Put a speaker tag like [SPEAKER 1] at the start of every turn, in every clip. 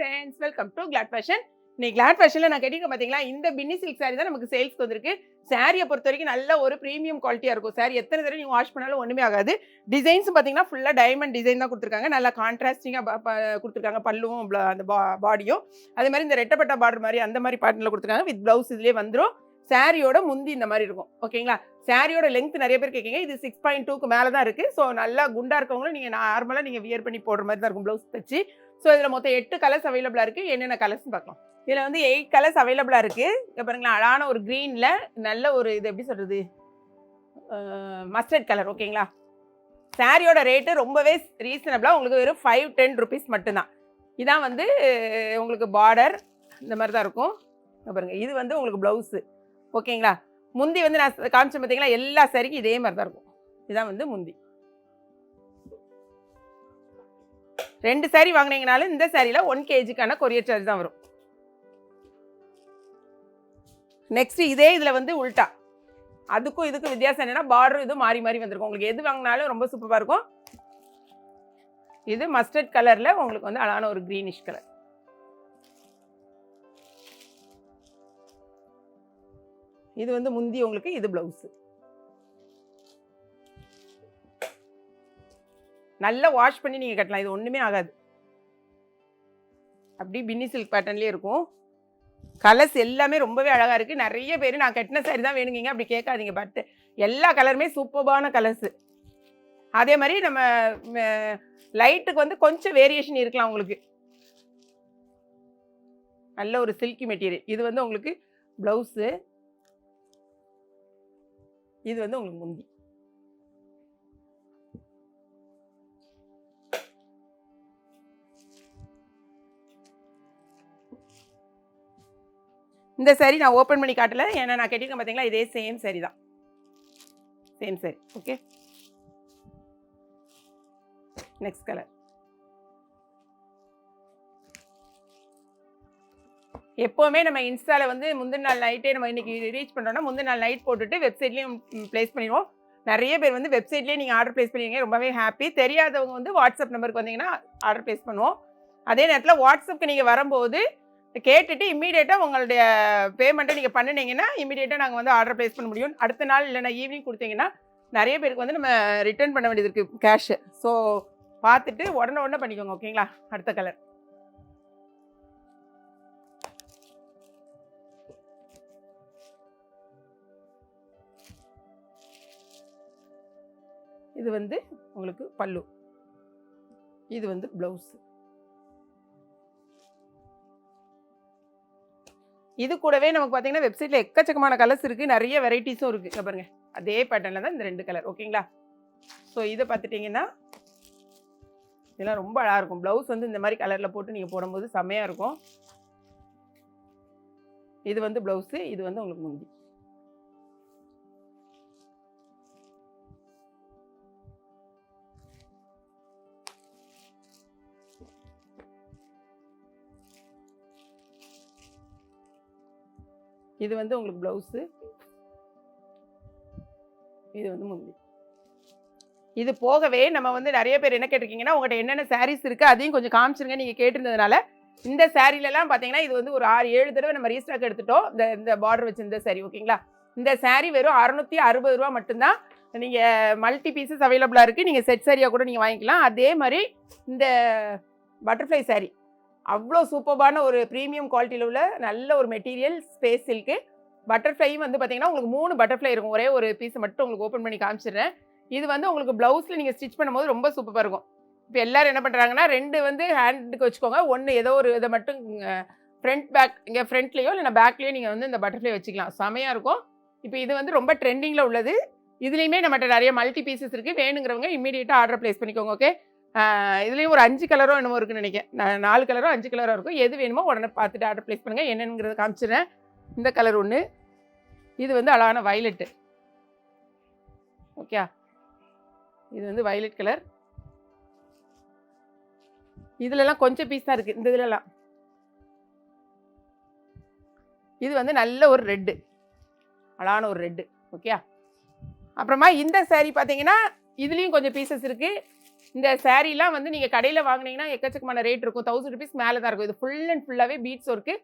[SPEAKER 1] Friends, welcome to glad fashion. இன்னைக்கு glad ஃபேஷனில் நான் கேட்டிருக்கேன் பார்த்தீங்களா, இந்த பின்னி சில்க் சாரி தான் நமக்கு சேல்ஸ்க்கு வந்திருக்கு. சாரியை பொறுத்த வரைக்கும் நல்ல ஒரு ப்ரீமியம் குவாலிட்டியாக இருக்கும். சாரி எத்தனை தடவை நீங்கள் வாஷ் பண்ணாலும் ஒன்றுமே ஆகாது. டிசைன்ஸும் பார்த்தீங்கன்னா ஃபுல்லாக டைமண்ட் டிசைன் தான் கொடுத்துருக்காங்க. நல்லா கான்ட்ராஸ்டிங்காக கொடுத்துருக்காங்க. பல்லுவும் அந்த பாடியும் அதே மாதிரி இந்த ரெட்டப்பட்ட பார்டர் மாதிரி அந்த மாதிரி பேட்டர்னில் கொடுத்துருக்காங்க. வித் ப்ளவுஸ் இதுலேயே வந்துடும். சாரியோட முந்தி இந்த மாதிரி இருக்கும். ஓகேங்களா? சாரியோட லெங்த் நிறைய பேர் கேட்குங்க. இது 6.2க்கு மேலே தான் இருக்குது. ஸோ நல்லா குண்டாக இருக்கவங்களும் நீங்கள் நார்மலாக நீங்கள் வியர் பண்ணி போடுற மாதிரி தான் இருக்கும் ப்ளவுஸ் தைச்சி. ஸோ இதில் மொத்தம் 8 கலர்ஸ் அவைலபிளாக இருக்குது. என்னென்ன கலர்ஸ்னு பார்க்கலாம். இதில் வந்து 8 கலர்ஸ் அவைலபிளாக இருக்குது. இங்கே பாருங்களா, அழகான ஒரு க்ரீனில் நல்ல ஒரு இது எப்படி சொல்கிறது, மஸ்டர்ட் கலர். ஓகேங்களா? சாரியோட ரேட்டு ரொம்பவே ரீசனபிளாக உங்களுக்கு வெறும் 510 ருபீஸ் மட்டும்தான். இதான் வந்து உங்களுக்கு பார்டர் இந்த மாதிரி தான் இருக்கும். பாருங்கள், இது வந்து உங்களுக்கு ப்ளவுஸு. ஓகேங்களா? முந்தி வந்து நான் காமிச்சேன் பார்த்தீங்களா, எல்லா சாரிக்கும் இதே மாதிரி தான் இருக்கும். இதான் வந்து முந்தி. 2 சாரி வாங்கினீங்கனாலும் இந்த சாரியில் 1 kgக்கான கொரியர் சார்ஜ் தான் வரும். நெக்ஸ்ட் இதே இதில் வந்து உல்ட்டா, அதுக்கும் இதுக்கும் வித்தியாசம் என்னன்னா, பார்டர் இது மாறி மாறி வந்திருக்கும். உங்களுக்கு எது வாங்கினாலும் ரொம்ப சூப்பராக இருக்கும். இது மஸ்டர்ட் கலரில் உங்களுக்கு வந்து அழகான ஒரு க்ரீனிஷ் கலர். இது வந்து முந்தி உங்களுக்கு, இது ப்ளவுஸு. நல்லா வாஷ் பண்ணி நீங்கள் கட்டலாம். இது ஒன்றுமே ஆகாது. அப்படி பின்னி சில்க் பேட்டர்ன்லேயே இருக்கும். கலர்ஸ் எல்லாமே ரொம்பவே அழகாக இருக்குது. நிறைய பேர் நான் கட்டின சாரி தான் வேணுங்க அப்படி கேட்காதீங்க. பட் எல்லா கலருமே சூப்பர்பான கலர்ஸு. அதே மாதிரி நம்ம லைட்டுக்கு வந்து கொஞ்சம் வேரியேஷன் இருக்கலாம் உங்களுக்கு. நல்ல ஒரு சில்கி மெட்டீரியல். இது வந்து உங்களுக்கு ப்ளவுஸு, இது வந்து உங்களுக்கு முந்தி. இந்த சாரி நான் ஓப்பன் பண்ணி காட்டல, ஏன்னா நான் கேட்டிருக்கேன் பார்த்தீங்களா, இதே சேம் சாரி தான். Same sorry. Okay, next colour. எப்போவுமே நம்ம இன்ஸ்டாவில் வந்து முந்தின நாள் நைட்டே நம்ம இன்றைக்கி ரீச் பண்ணுறோன்னா முந்தின நாள் நைட் போட்டுட்டு வெப்சைட்லேயும் ப்ளேஸ் பண்ணிடுவோம். நிறைய பேர் வந்து வெப்சைட்லேயே நீங்கள் ஆர்டர் ப்ளேஸ் பண்ணுவீங்க. ரொம்பவே ஹாப்பி. தெரியாதவங்க வந்து வாட்ஸ்அப் நம்பருக்கு வந்தீங்கன்னா ஆர்டர் ப்ளேஸ் பண்ணுவோம். அதே நேரத்தில் வாட்ஸ்அப்புக்கு நீங்கள் வரும்போது கேட்டுட்டு இம்மீடியட்டாக உங்களுடைய பேமெண்ட்டை நீங்கள் பண்ணினீங்கன்னா இம்மீடியட்டாக நாங்கள் வந்து ஆர்டர் ப்ளேஸ் பண்ண முடியும். அடுத்த நாள் இல்லைனா ஈவினிங் கொடுத்தீங்கன்னா நிறைய பேருக்கு வந்து நம்ம ரிட்டர்ன் பண்ண வேண்டியது இருக்குது கேஷு. ஸோ பார்த்துட்டு உடனே பண்ணிக்கோங்க. ஓகேங்களா? அடுத்த கலர். இது வந்து உங்களுக்கு பல்லு, இது வந்து ப்ளவுஸ். இது கூடவே நமக்கு பார்த்தீங்கன்னா வெப்சைட்டில் எக்கச்சக்கமான கலர்ஸ் இருக்குது, நிறைய வெரைட்டிஸும் இருக்குது. பாருங்கள், அதே பேட்டர்னில் தான் இந்த 2 கலர். ஓகேங்களா? ஸோ இதை பார்த்துட்டிங்கன்னா இதெல்லாம் ரொம்ப அழகாக இருக்கும். ப்ளவுஸ் வந்து இந்த மாதிரி கலரில் போட்டு நீங்கள் போடும்போது செம்மையாக இருக்கும். இது வந்து ப்ளவுஸு, இது வந்து உங்களுக்கு முந்தி. இது வந்து உங்களுக்கு ப்ளவுஸு, இது வந்து முந்தி. இது போகவே நம்ம வந்து நிறைய பேர் என்ன கேட்டிருக்கீங்கன்னா, உங்கள்கிட்ட என்னென்ன சாரீஸ் இருக்குது அதையும் கொஞ்சம் காமிச்சிருங்க நீங்கள் கேட்டிருந்ததுனால. இந்த சாரீலலாம் பார்த்தீங்கன்னா இது வந்து ஒரு 6-7 தடவை நம்ம ரீஸ்டாக் எடுத்துட்டோம். இந்த பார்டர் வச்சு இந்த சாரீ. ஓகேங்களா? இந்த சாரீ வெறும் 660 ரூபா மட்டும்தான். நீங்கள் மல்டி பீசஸ் அவைலபிளாக இருக்குது. நீங்கள் செட் சாரியாக கூட நீங்கள் வாங்கிக்கலாம். அதே மாதிரி இந்த பட்டர்ஃப்ளை சாரீ அவ்வளோ சூப்பர்பான ஒரு ப்ரீமியம் குவாலிட்டியில் உள்ள நல்ல ஒரு மெட்டீரியல். Space silk. பட்டர்ஃப்ளையும் வந்து பார்த்தீங்கன்னா உங்களுக்கு 3 பட்டர்ஃப்ளை இருக்கும். ஒரே ஒரு பீஸ் மட்டும் உங்களுக்கு ஓப்பன் பண்ணி காமிச்சிடுறேன். இது வந்து உங்களுக்கு ப்ளவுஸில் நீங்கள் ஸ்டிச் பண்ணும்போது ரொம்ப சூப்பராக இருக்கும். இப்போ எல்லோரும் என்ன பண்ணுறாங்கன்னா 2 வந்து ஹேண்டுக்கு வச்சுக்கோங்க. 1 ஏதோ ஒரு இதை மட்டும் ஃப்ரண்ட் பேக், இங்கே ஃப்ரண்ட்லேயோ இல்லைனா பேக்லேயோ நீங்கள் வந்து இந்த பட்டர்ஃப்ளை வச்சுக்கலாம். செமையாக இருக்கும். இப்போ இது வந்து ரொம்ப ட்ரெண்டிங்கில் உள்ளது. இதுலேயுமே நம்மகிட்ட நிறைய மல்டி பீசஸ் இருக்குது. வேணுங்கிறவங்க இம்மீடியட்டாக ஆர்டர் ப்ளேஸ் பண்ணிக்கோங்க. ஓகே, இதுலேயும் ஒரு 5 கலரோ என்னமோ இருக்குன்னு நினைக்கிறேன். 4 கலரோ 5 கலரோ இருக்கும். எது வேணுமோ உடனே பார்த்துட்டு ஆர்டர் ப்ளேஸ் பண்ணுங்கள். என்னங்கிறத காமிச்சிடுறேன். இந்த கலர் ஒன்று, இது வந்து அழகான வயலட்டு. ஓகே, இது வந்து வயலட் கலர். இதுலலாம் கொஞ்சம் பீஸ் தான் இருக்குது. இந்த இதுலலாம் இது வந்து நல்ல ஒரு ரெட்டு, அழகான ஒரு ரெட்டு. ஓகே, அப்புறமா இந்த சாரீ பார்த்தீங்கன்னா இதுலேயும் கொஞ்சம் பீசஸ் இருக்குது. இந்த சாரீலாம் வந்து நீங்கள் கடையில் வாங்கினீங்கன்னா எக்கச்சக்கமான ரேட் இருக்கும், 1000 ருபீஸ் மேலே தான் இருக்கும். இது ஃபுல் அண்ட் ஃபுல்லாகவே பீட்ஸ் ஒர்க்கு.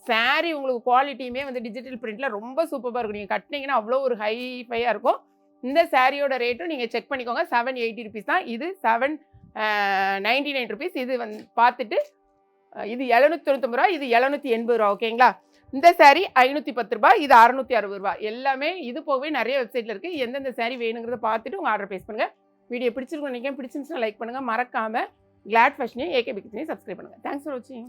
[SPEAKER 1] சாரீ உங்களுக்கு குவாலிட்டியுமே வந்து டிஜிட்டல் பிரிண்ட்டில் ரொம்ப சூப்பராக இருக்கும். நீங்கள் கட்டினீங்கன்னா அவ்வளோ ஒரு ஹைஃபையாக இருக்கும். இந்த சாரியோட ரேட்டும் நீங்கள் செக் பண்ணிக்கோங்க, 780 ருபீஸ் தான். இது 799 ருபீஸ். இது வந்து பார்த்துட்டு இது 799 ரூபா, இது 780 ரூபா. ஓகேங்களா? இந்த சாரீ 510 ரூபாய், இது 660 ரூபா. எல்லாமே இது போகவே நிறைய வெப்சைட்டில் இருக்குது. எந்தெந்த சாரீ வேணுங்கிறத பார்த்துட்டு உங்கள் ஆர்டர் ப்ளேஸ் பண்ணுங்கள். வீடியோ பிடிச்சிருக்கும் நினைக்கிறேன். பிடிச்சிருந்துச்சுன்னா லைக் பண்ணுங்கள். மறக்காமல் கிளாட் ஃபேஷனையும் ஏகே பிக்சனையும் சப்ஸ்கிரைப் பண்ணுங்கள். தேங்க்ஸ் ஃபார் வாட்சிங்.